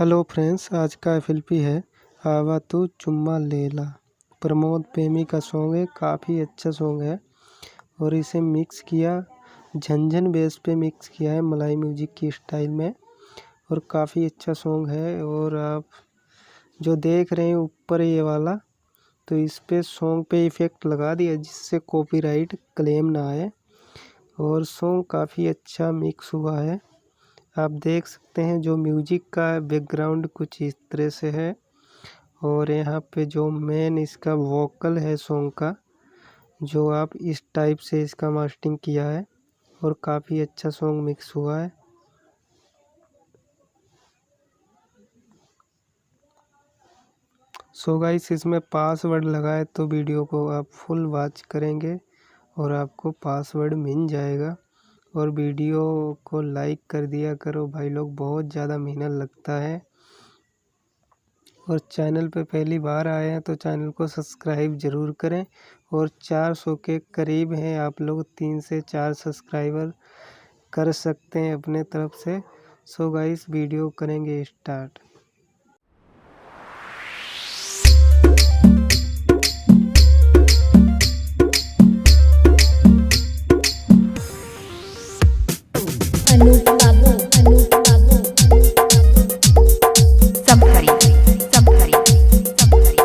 Hello friends, आज का FLP है आवा तू चुम्मा लेला। प्रमोद प्रेमी का सॉन्ग है, काफ़ी अच्छा सॉन्ग है और इसे मिक्स किया झंझन बेस पे मिक्स किया है मलाई म्यूजिक की स्टाइल में और काफ़ी अच्छा सॉन्ग है। और आप जो देख रहे हैं ऊपर ये वाला, तो इस पे सॉन्ग पे इफ़ेक्ट लगा दिया जिससे कॉपीराइट क्लेम ना आए और सॉन्ग काफ़ी अच्छा मिक्स हुआ है। आप देख सकते हैं जो म्यूजिक का बैकग्राउंड कुछ इस तरह से है और यहाँ पे जो मेन इसका वोकल है सॉन्ग का, जो आप इस टाइप से इसका मास्टरिंग किया है और काफ़ी अच्छा सॉन्ग मिक्स हुआ है। सो गाइस, इसमें पासवर्ड लगा है तो वीडियो को आप फुल वॉच करेंगे और आपको पासवर्ड मिल जाएगा। और वीडियो को लाइक कर दिया करो भाई लोग, बहुत ज़्यादा मेहनत लगता है। और चैनल पे पहली बार आए हैं तो चैनल को सब्सक्राइब ज़रूर करें। और 400 के करीब हैं आप लोग, 3 से 4 सब्सक्राइबर कर सकते हैं अपने तरफ से। सो गाइस, वीडियो करेंगे स्टार्ट। अनूप बाबू संभरी संभरी संभरी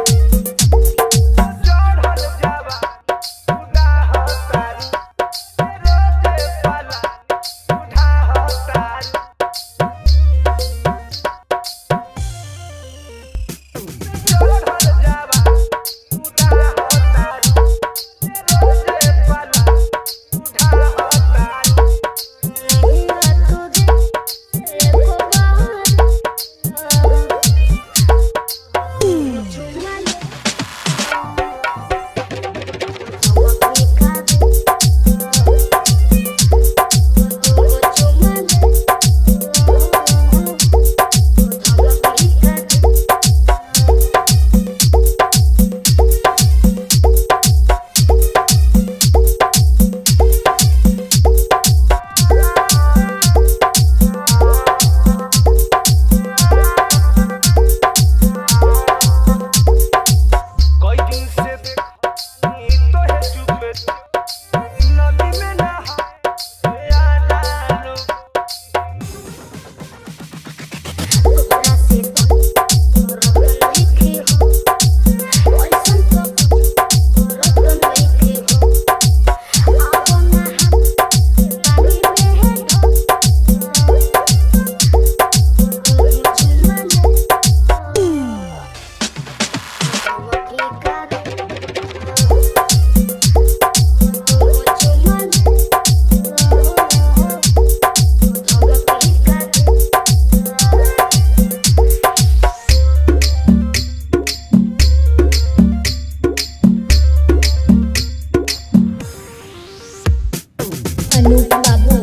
अनूप बाबू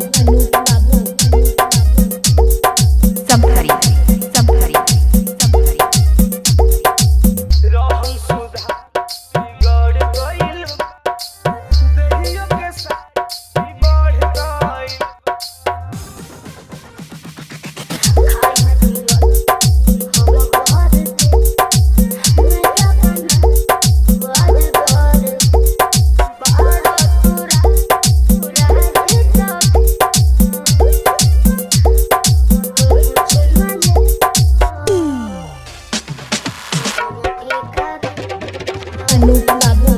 संभरी संभरी संभरी अनूप बाबू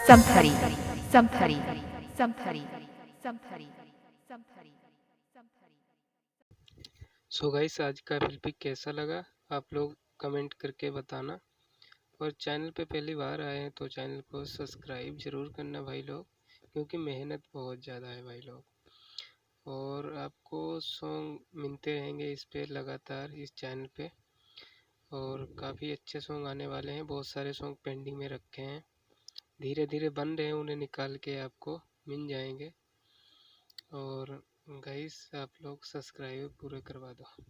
संभरी संभरी संभरी संभरी संभरी संभरी संभरी संभरी। सो गाइस, आज का एफएलपी कैसा लगा आप लोग कमेंट करके बताना। और चैनल पे पहली बार आए हैं तो चैनल को सब्सक्राइब ज़रूर करना भाई लोग, क्योंकि मेहनत बहुत ज़्यादा है भाई लोग। और आपको सॉन्ग मिलते रहेंगे इस पे लगातार इस चैनल पे, और काफ़ी अच्छे सॉन्ग आने वाले हैं। बहुत सारे सॉन्ग पेंडिंग में रखे हैं, धीरे धीरे बन रहे हैं, उन्हें निकाल के आपको मिल जाएंगे। और गाइस, आप लोग सब्सक्राइब पूरे करवा दो।